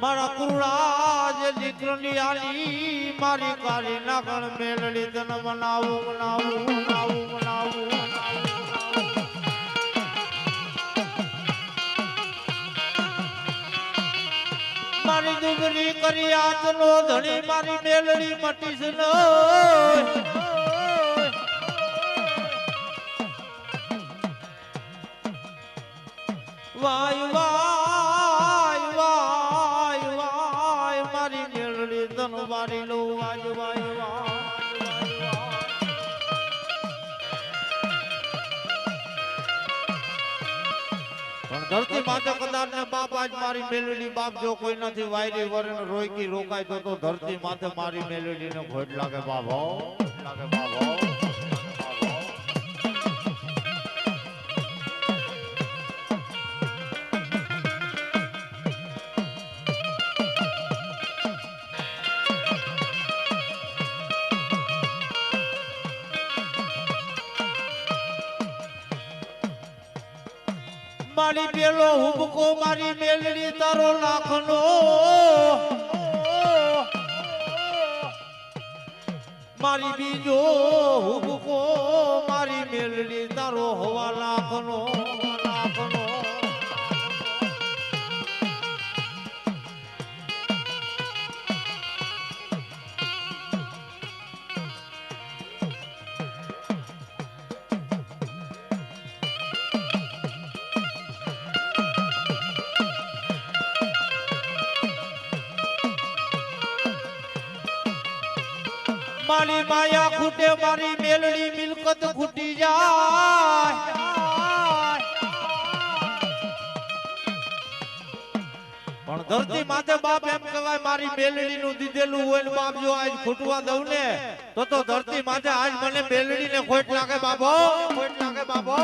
મારા કુરડા જે દીકરાની આલી મારી કાળી નાગણ મેલડી તન બનાવું બનાવું બનાવું બનાવું મારી દુબરી કરી આતનો ધણી મારી મેલડી મટીસ ન વાય વાય વાય વાય મારી મેલડી તન વારી લો વાય વાય વાય ધરતી માતા કદાચ ને બાપ આજ મારી મેલડી બાપ જો કોઈ નથી વાયરી વરણ રોઈકી રોકાય તો ધરતી માથે મારી મેલડી ને ઘોટ લાગે બાબો લાગે બાબો મારી પેલો હુબકો મારી મેલડી તારો લાખનો મારી બીજો હુબકો મારી મેલડી તારો હવા લાખનો લાખનો મારી માયા ખૂટે મારી મેલડી મિલકત ખૂટી જાય પણ ધરતી માથે બાપ એમ કહેવાય મારી મેલડી નું દીધેલું હોય ને બાપ જો આજ ખૂટવા દઉં ને તો ધરતી માથે આજ મને મેલડી ને ખોટ લાગે બાબો ખોટ લાગે બાબો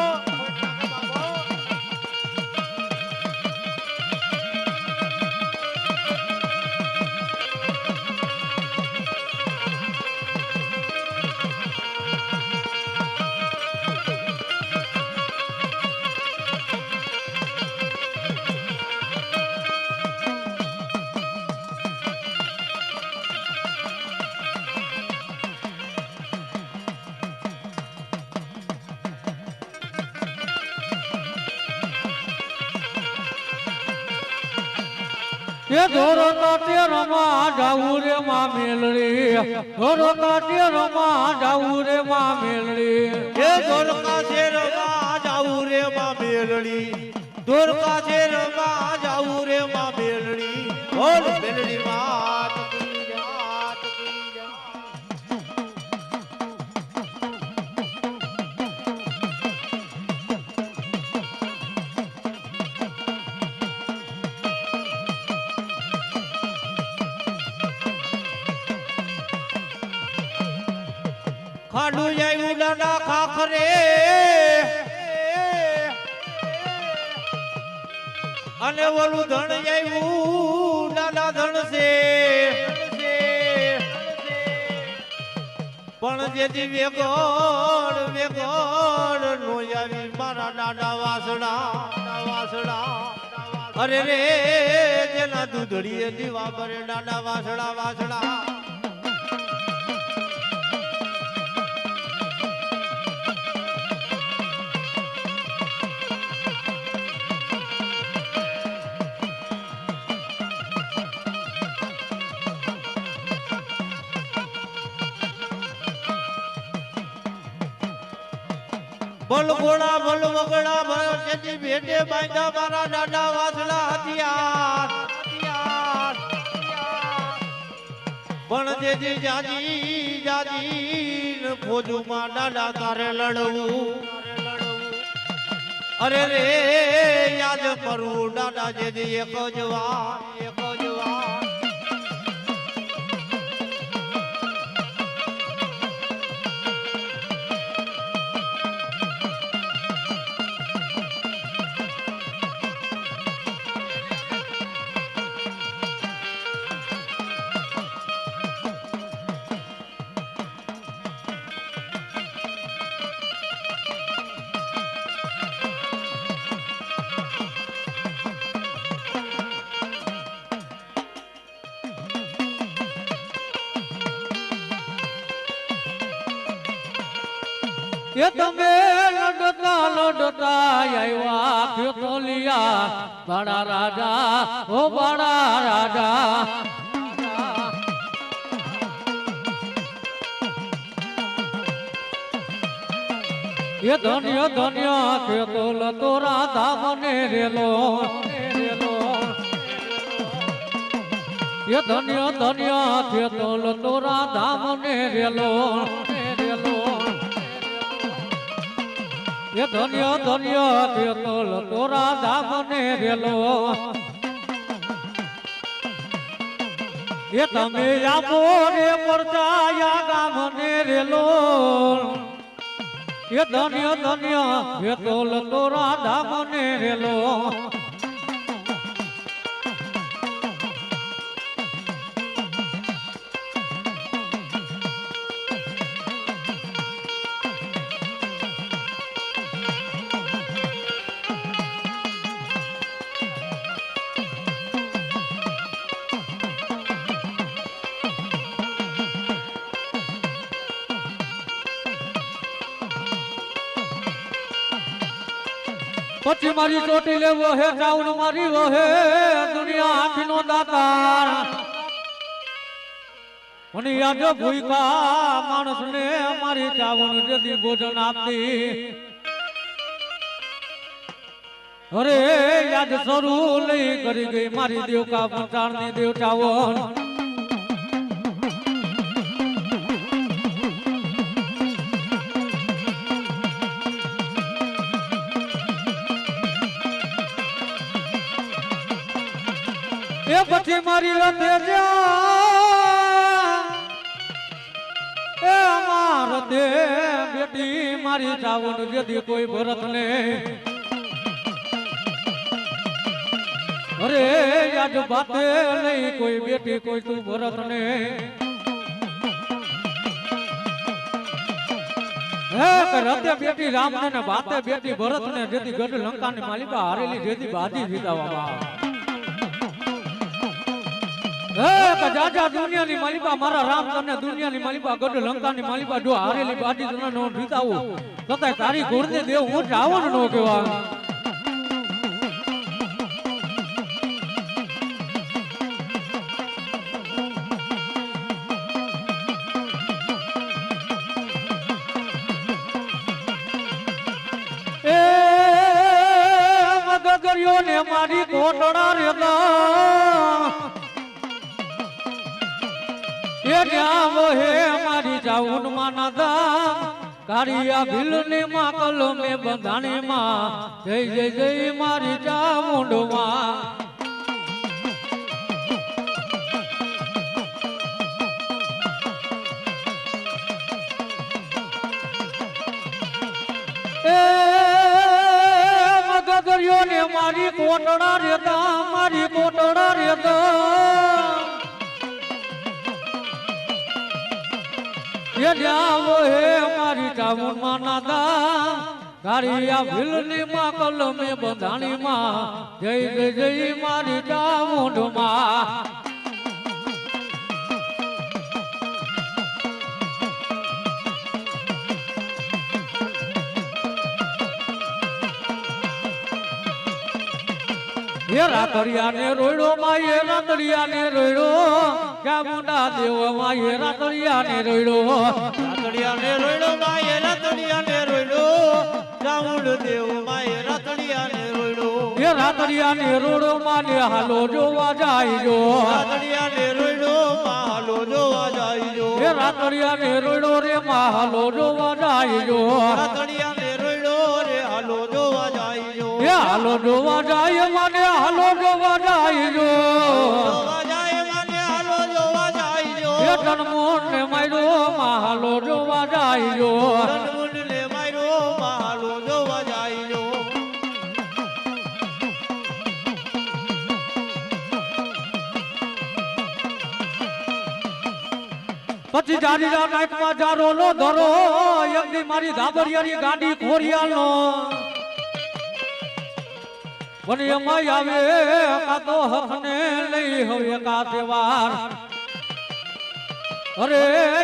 એ ધોરો કાટે રમા જાવું રે માં મેલડી ધોરો કાટે રમા જાવું રે માં મેલડી એ ધોરકા છે રમા જાવું રે માં મેલડી ધોરકા છે રમા જાવું રે માં મેલડી બોલ મેલડી માત કી જાત કી ખાડુ જાય ઉડાડા ખાખરે અને ઓલું ધણ જાય ઉડાડા ધણ છે પણ જેથી વેગોડ વેગોડ નો આવી મારા દાડા વાસડા અરે રે જેના દૂધડીએ દીવા ભરે દાડા વાસડા બલ ઘોડા બલ વગડા ભરતી ભેટે બાંધા મારા દાડા વાસડા હથિયાર પણ જેજી જાજી જાજી ફોજુમાં દાડા તારે લડવું અરે રે યાદ કરું દાદા જેજી એક જ વાર એક જ વાર એ તમે લડતા લડતા આવ્યા ખેતોલિયા બાળા રાજા ઓ બાળા રાજા એ ધન્ય ધન્ય ખેતોલ તો રાધા મને રેલો એ ધન્ય ધન્ય ખેતોલ તો રાધા મને રેલો એ ધન્ય ધન્ય ખેતોલ તો રાધા મને રેલો એ તમે આપો રે પરચાયા ગામ ને રેલો એ ધન્ય ધન્ય ખેતોલ તો રાધા મને રેલો પછી મારી ચોટી લેવો હે ચાઉન મારી વહે દુનિયા આખીનો દાતાર મને યાદ ભૂકા માણસ ને મારી ચાવન જદી ભોજન આપતી અરે યાદ શરૂ લઈ કરી ગઈ મારી દેવકા પંચાળ ની દેવ ચાવન એ પછી મારી રથે એ અમાર દે બેટી મારી ચાવન જદી કોઈ ભરત ને અરે યાદ બાતે નહીં કોઈ બેટી કોઈ તું ભરત ને રથે બેટી રામ ને બાતે બેટી ભરત ને જેથી ગઢ લંકા ની માલિકા હારેલી જેથી બાજી જીતાવામાં જાજા દુનિયાની માલિકા મારા રામ તને દુનિયાની માલિકા ગઢ લંકાની માલિકા જો હારેલી બાજી તને નો જીતાવું તથા તારી ઘોડને દેવ હું રાવણ નો કહેવા એ મગગરિયો ને મારી કોટડા રેતા હે મારી જાઉન માના દામ કારિયા ભીલ ને માં કલમે બંધાણી માં જય જય જય મારી ચામુંડ માં એ મગગરિયો ને મારી કોટડા રેતા મારી કોટડા રેતા જાવો હે મારી ચામુંડ માના દા કારિયા ભીલ ની માં કલમે બંધાણી માં જય જય જય મારી ચામુંડ માં હે રાતડિયા ને રોયડો માં હે રાતડિયા ને રોયડો ચામુંડા દેવ માં હે રાતડિયા ને રોયડો રાતડિયા ને રોયડો માં હે રાતડિયા ને રોયડો ચામુંડ દેવ માં હે રાતડિયા ને રોયડો હે રાતડિયા ને રોયડો માં ને હાલો જોવા જાય જો રાતડિયા ને રોયડો માં હાલો જોવા જાય જો હે રાતડિયા ને રોયડો રે માં હાલો જોવા જાય જો રાતડિયા ને રોયડો રે હાલો જોવા જાય હાલો જોવા જાય મને હાલો જોવા જાય જો જોવા જાય મને હાલો જોવા જાય જો એ તનમોન ને માર્યો માં હાલો જોવા જાય જો તનમુંડને માર્યો માં હાલો જોવા જાય જો પછી જારી જા નાકમાં જારો નો ધરો એકદી મારી ધાબરિયાની ગાડી ખોરિયાનો પણ એમાં આવે કા તો હકને લઈ હવે કા તહેવાર અરે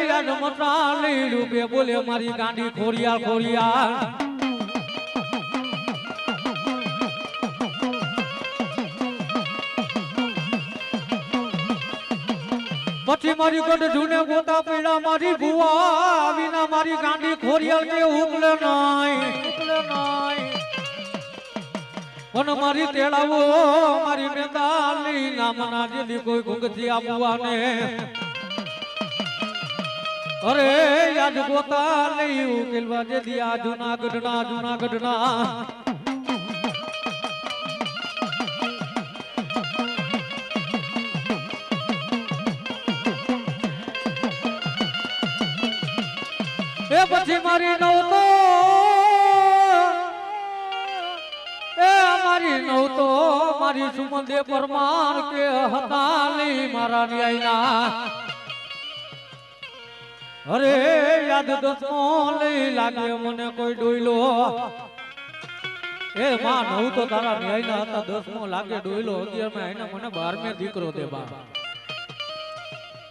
યાદ મતા લઈ રૂપે બોલે મારી ગાડી ખોરિયાલ ખોરિયાલ પછી મારી ગઢ જૂને ગોતા પીડા મારી ભુવા વિના મારી ગાંડી ખોરિયાલ કે ઉકલે નાય પણ મારી તેડાવો મારી મેદાલી નામના જેલી કોઈ ગુંગથી આબુવાને અરે યાદ ગોતા લઈ ઉકેલવા જેદી આ જૂનાગઢના એ પછી મારી નવતો મારી સુમંદે પરમાર કે હતાલી મારા ન્યાયના અરે યાદ દસમો લઈ લાગે મને કોઈ ડોયલો એ માં નવ તો તારા ન્યાયના હતા દસમો લાગે ડોયલો 11 એને મને 12મે દીકરો દે બા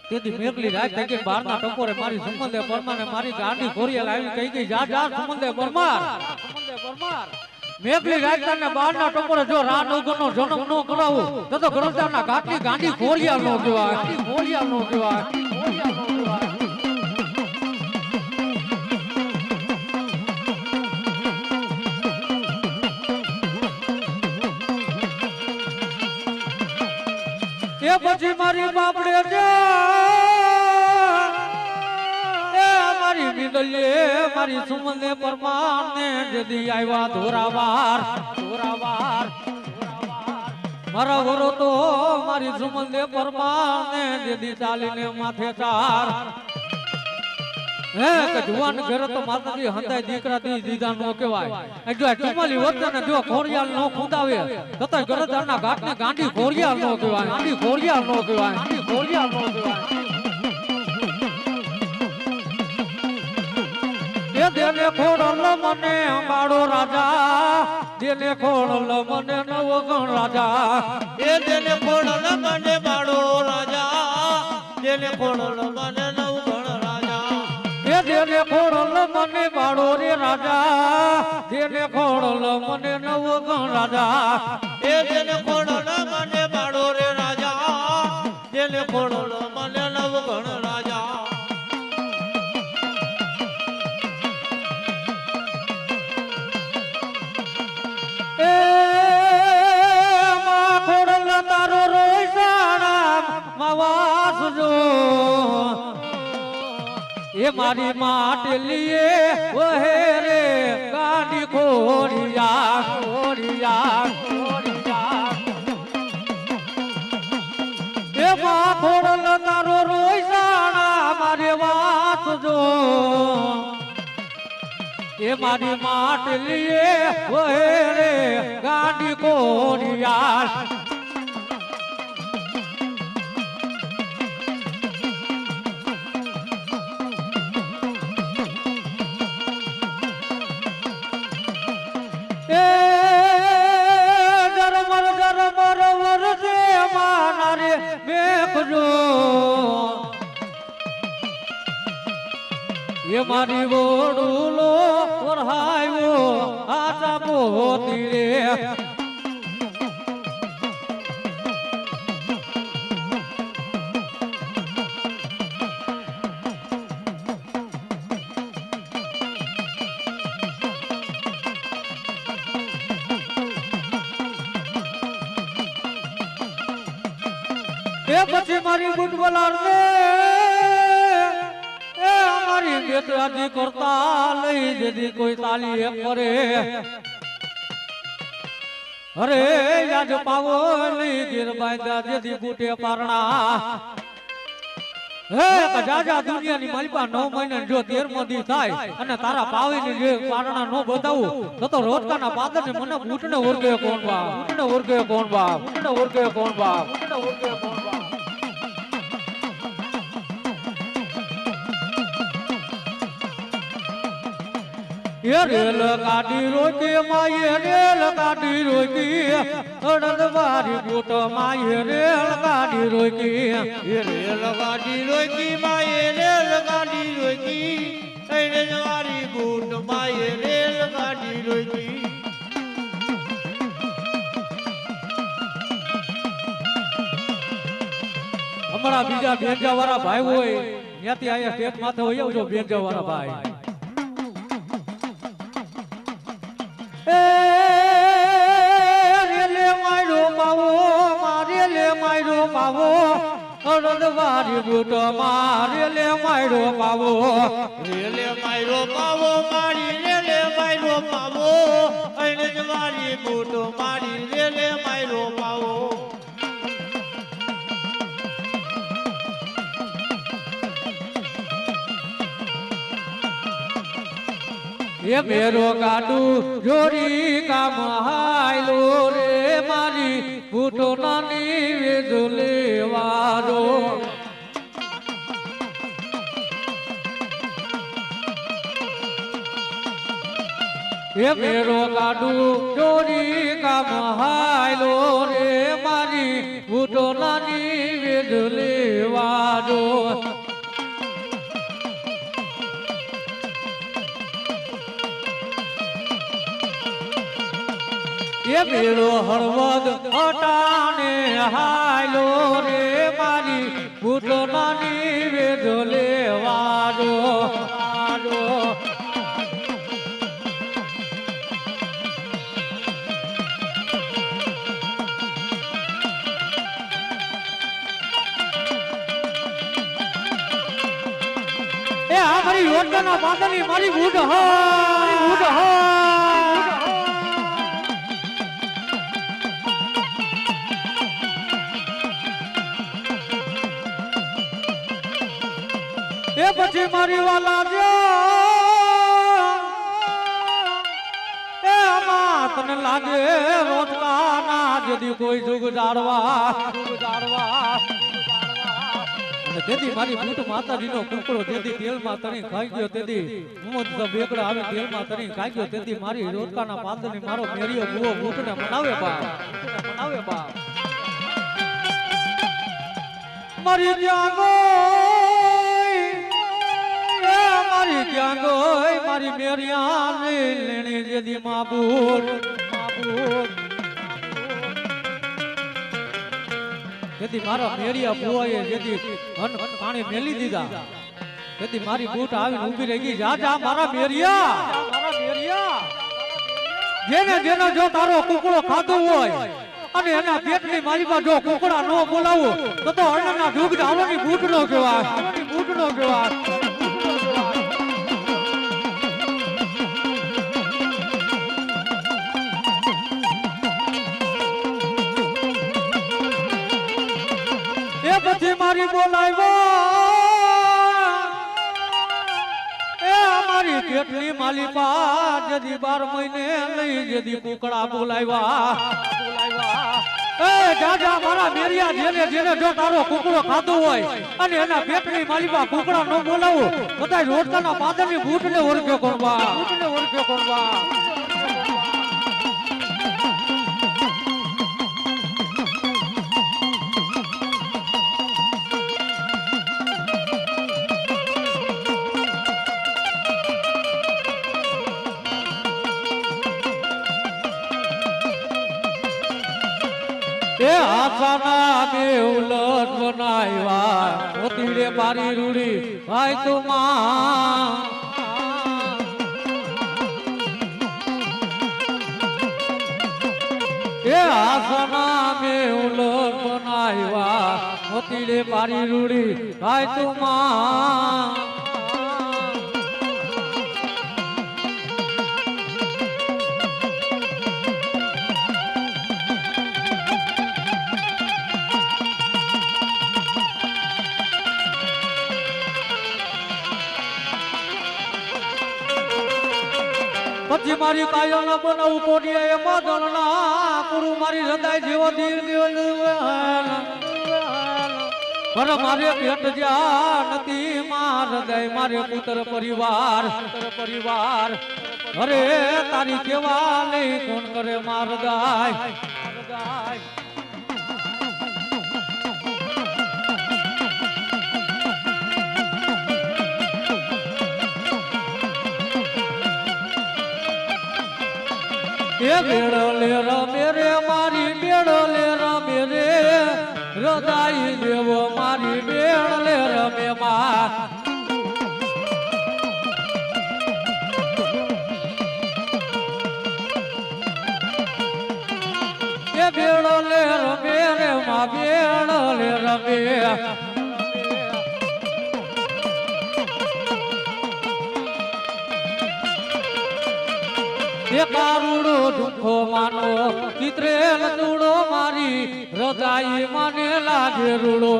તેથી મેઘલી રાત થઈ ગઈ 12ના ટકોરે મારી સુમંદે પરમાર મારી ગાડી ખોરિયાલ આવી કહી ગઈ જા સુમંદે પરમાર મેઘલી રાજતાને 12ના ટકોરે જો રાનગરનો જન્મ નો કરાવું તો ગરજાના ઘાટની ગાંડી ખોરિયાલ નો કહેવાય એ પછી મારી બાપડે છે એ મારી મિડલે મારી સુમંદે પરમાર ને જદી આવ્યા ધોરાવાર મારા વરો તો મારી સુમંદે પરમાર ને જદી ચાલીને માથે ચાર હે કે જુવાન ઘર તો માતાજી હંતાય દીકરા દીધા નો કહેવાય જો ચુમાલી વતન જો ખોરિયાલ નો ખુદાવે તતય ગરદાના ઘાટને ગાંડી ખોરિયાલ નો કહેવાય એ દેને ખોડલ મને અંબાડો રાજા દેને ખોડલ મને નવગણ રાજા એ દેને ખોડલ મને બાળો રાજા દેને ખોડલ મને નવગણ રાજા એ દેને ખોડલ મને બાળો રે રાજા દેને ખોડલ મને નવગણ રાજા એ દેને ખોડલ મને બાળો રે રાજા દેને ખોડલ મને નવગણ રાજા એ માં ખોડલ તારો રોઈસાણા માવાસ જો એ મારી માટલીએ ઓહે રે ગાડી ખોરિયા એ માં ખોડલ તારો રોઈસાણા મારે વાત જો એ મારી માટલીએ ઓહે રે ગાડી ખોરિયા એ મારી વડુલો વરહાયો આટા મોતી રે એ પછી મારી ગુટબલાર ને એ અમારી બેટાજી કરતા લઈ જદી કોઈ તાલી એ કરે અરે યાદ પાવો લઈ ગીર બાંધા જેથી બુટે પારણા હે કજાજા દુનિયાની માલિપા 9 મહિના જો 13મો દી થાય અને તારા પાવીને જે પારણા નો બતાવું તો રોટકાના પાદરને મને બૂટને ઓરગે કોણ બાપ બૂટને ઓરગે કોણ બાપ બૂટને ઓરગે કોણ બાપ બૂટને ઓરગે કોણ બાપ ये रेल गाड़ी रोकी माये रेल गाड़ी रोकी अड़द बारी बूट माये रेल गाड़ी रोकी ये रेल गाड़ी रोकी माये रेल गाड़ी रोकी अरे जवारी बूट माये रेल गाड़ी रोकी हमारा बीजा बेंजा वाला भाई होय न्याती आया स्टेज माथे होय जो बेंजा वाला भाई અડદવારી બૂટ મારી લે માયરો પાવો રેલે માયરો પાવો મારી રેલે માયરો પાવો અઈને જવારી બૂટ મારી રેલે માયરો પાવો એ મેરો ગાડુ જોડી કામ હાયલો રે મારી બૂટો નાની વેજુલે વારો એ મેરો ગાડુ જોડી કામ હાયલો રે મારી બૂટો નાની વેજુલે વારો ये मेरो हरवद हटाने हायलो रे मारी बूटो नानी वेदले वारो वारो ए हमारी योजना बांधनी मारी बूट हो बूट हो એ પછી મારી વાલા જો એ આમાં તને લાગે રોટકાના જદી કોઈ જુગ જાડવા અને તેથી મારી બૂટ માતાજીનો કુકડો તેથી તેલમાં તણી ખાઈ ગયો તેથી મોહમ્મદ બેકડા આવી તેલમાં તણી ખાઈ ગયો તેથી મારી રોટકાના પાદરની મારો મેરિયો બુઓ બૂટને મનાવે બાપ મારી જાગો મારી ક્યાં ગઈ મારી મેરિયા લેણી જેદી માબૂટ જેદી મારા મેરિયા બુઆએ જેદી અન પાણી મેલી દીધા જેદી મારી બૂટ આવીને ઊભી રહી ગઈ જા મારા મેરિયા જેને જેનો જો તારો કુકડો ખાધો હોય અને એના પેટની માલિકા જો કુકડા નો બોલાવો તો અણના ઢૂક ધારોની બૂટ નો કહેવાય પછી મારી બોલાવ્યો એ અમારી કેટલી માલિપા જદી 12 મહિને લઈ જદી કુકડા બોલાવ્યા એ જાજા મારા મેરિયા જેને જો તારો કુકડો ખાધો હોય અને એના પેટની માલિપા કુકડા ન બોલાવો બધા રોટકાના પાદરની બૂટને ઓરખ્યો કોણવા એ આસાના બે ઉલટ બનાવ્યા મોતીડે મારી રૂડી ભાઈ તુમા એ આસાના બે ઉલટ બનાવ્યા મોતીડે મારી રૂડી ભાઈ તુમા પછી મારી કાયો ના બનાવું કોડીએ એમાં દળના પૂરું મારી હૃદય જેવો દિલ પર મારે ભેટ જ્યાં નથી માર હૃદય મારે પુત્ર પરિવાર અરે તારી કેવા નહીં કોણ કરે માર હૃદય એ બેડો લે રમે રે મારી બેડો લે રમે રે હૃદય દેવો મારી બેડ લે રમે માં એ બેડો લે રમે રે માં બેડો લે રમે કારુડો દુઃખો માનો ચિત્રેલ ચૂડો મારી હૃદય મને લાગે રૂડો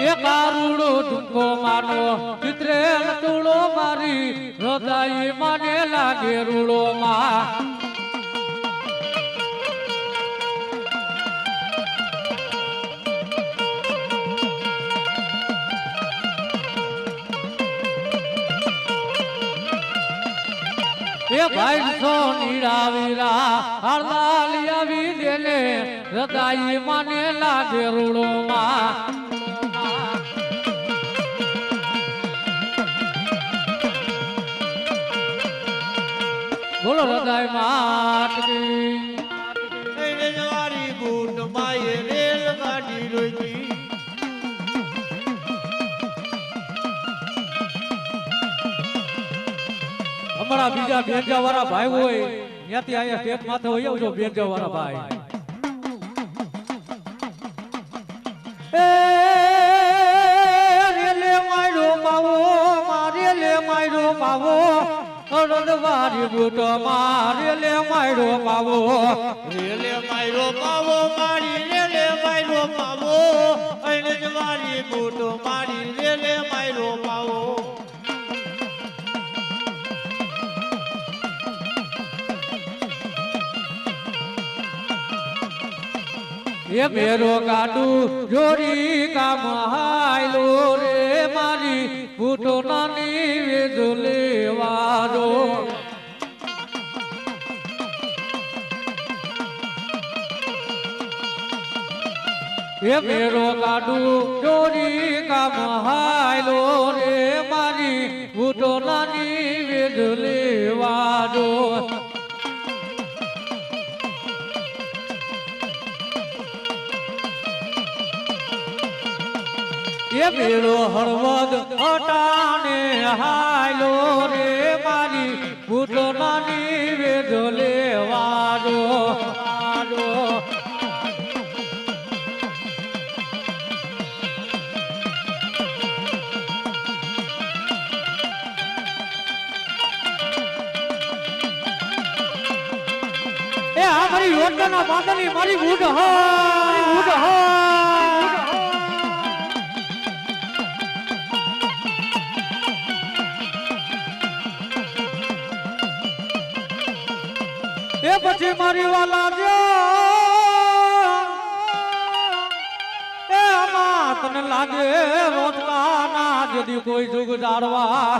એ કારુડો દુઃખો માનો ચિત્રેલ ચૂડો મારી હૃદય મને લાગે રૂડો માં એ ભાઈ સો નીરાવીરા હરદાલી આવી દેને હૃદય મને લાગે રૂડો માં બોલો હૃદય માટકી એને જવારી બૂટ માએ રેલ ગાડી રોકી હમણાં બીજા બેંજા વાળા ભાઈ હોય ત્યાંથી અહીંયા સ્ટેપ માથે હોય આવજો બેંજા વાળા ભાઈ એ રેલે મારો પાવો મારે લે મારો પાવો અડદવારી બૂટ મારે લે મારો પાવો રેલે માયરો પાવો મારી રેલે માયરો પાવો એને જવારી બૂટ મારી રેલે માયરો પાવો એ મેરો ગાડું જોડી કામ હાયલો રે મારી બૂટો નાની વેજો લેવાજો એ મેરો ગાડું જોડી કામ હાયલો રે મારી બૂટો નાની વેજો લેવાજો એ બેડો હળવદ અટાણે હાયલો રે મારી બૂટો નાની વેજો લેવાજો એ આ મારી યોજના બાંધણી મારી બૂટ હા એ પછી મારી વાલા જો એ આમાં તને લાગે રોજકાના જદી કોઈ જુગ જાડવા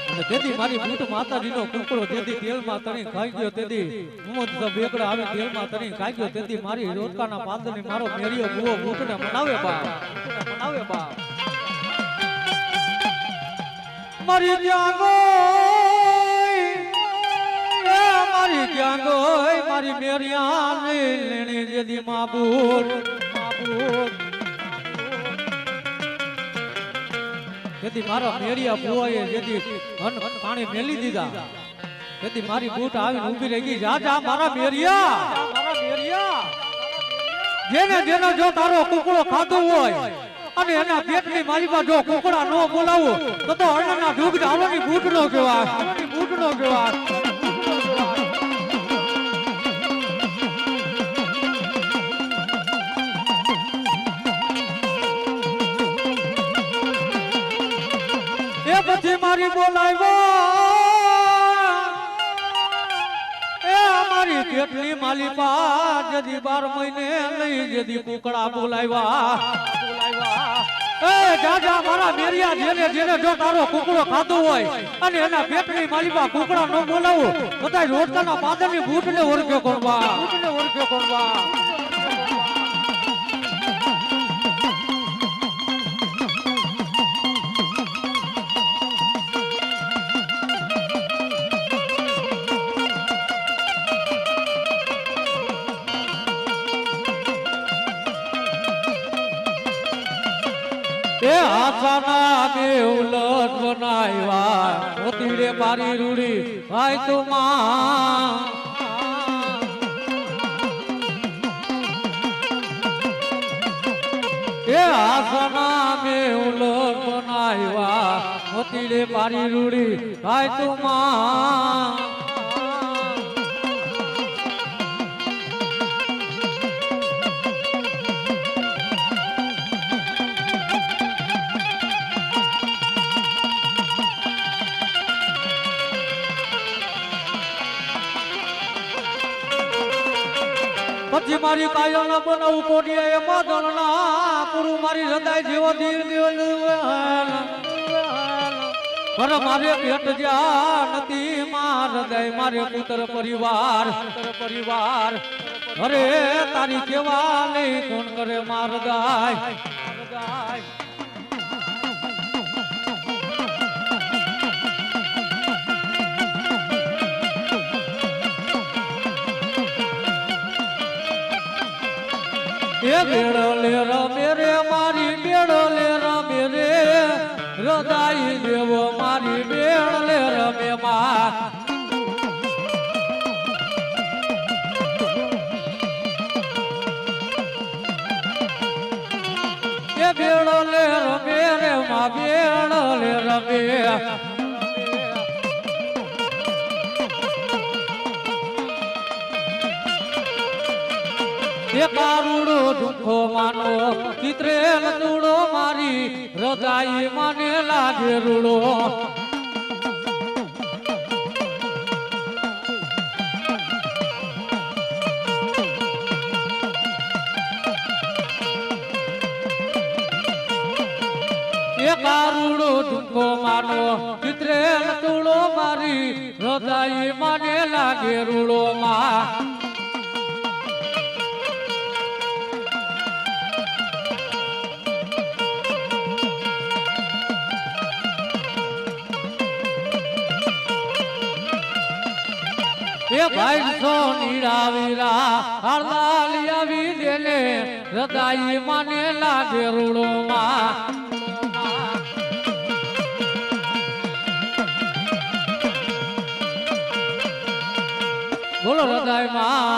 અને તેથી મારી બૂટ માતાજીનો કુકડો તેથી તેલમાં તણી ખાઈ ગયો તેથી મોહમ્મદ બેકડા આવી તેલમાં તણી ખાઈ ગયો તેથી મારી રોજકાના પાદરની મારો મેરિયો બુઓ બૂટને મનાવે બાપ મારી જાગો મારી ક્યાં ગઈ મારી મેરિયા લેણી જેદી માબૂર તેથી મારા મેરિયા બુઆએ જેદી અન પાણી મેલી દીધા તેથી મારી બૂટ આવીને ઊભી રહી ગઈ જા મારા મેરિયા જેને જો તારો કુકડો ખાધો હોય અને એના પેટની મારીમાં જો કુકડા નો બોલાવો તો અણના ડૂબ ડાળોની બૂટ નો કહેવાય મારી બોલાવ્યો એ અમારી પેટની માલિપા જદી 12 મહિને લઈ જદી કુકડા બોલાવ્યા એ જાજા મારા મેરિયા જેને જેને જો તારો કુકડો ખાધો હોય અને એના પેટની માલિપા કુકડા ન બોલાવો બધા રોટકાના પાદરની બૂટને ઓળખ્યો કરવા એ આસાના બે ઉલટ બનાવ્યા મોતીડે મારી રૂડી ભાઈ તું માં એ આસાના બે ઉલટ બનાવ્યા મોતીડે મારી રૂડી ભાઈ તું માં પછી મારી કાયો ના બનાવું કોડિયા એમાં દળના પૂરું મારી હૃદય જેવો ધીર પર મારે પેટ જ્યાં નથી માર હૃદય મારે પુત્ર પરિવાર અરે તારી કેવા નહીં કોણ કરે માર હૃદય એ બેડો લે રમે રે મારી બેડો લે રમે રે હૃદય દેવો મારી બેડ લે રમે માં એ બેડો લે રમે રે માં બેડો લે રમે એ કારુડો દુખો માનો ચિત્રેલ દૂડો મારી હૃદય મને લાગે રૂડો એ કારુડો દુખો માનો ચિત્રેલ દૂડો મારી હૃદય મને લાગે રૂડો માં એ ભાઈ સો નીરાવીરા હરદાલી આવી દેને હૃદય મને લાગે રૂડો માં બોલો હૃદય માં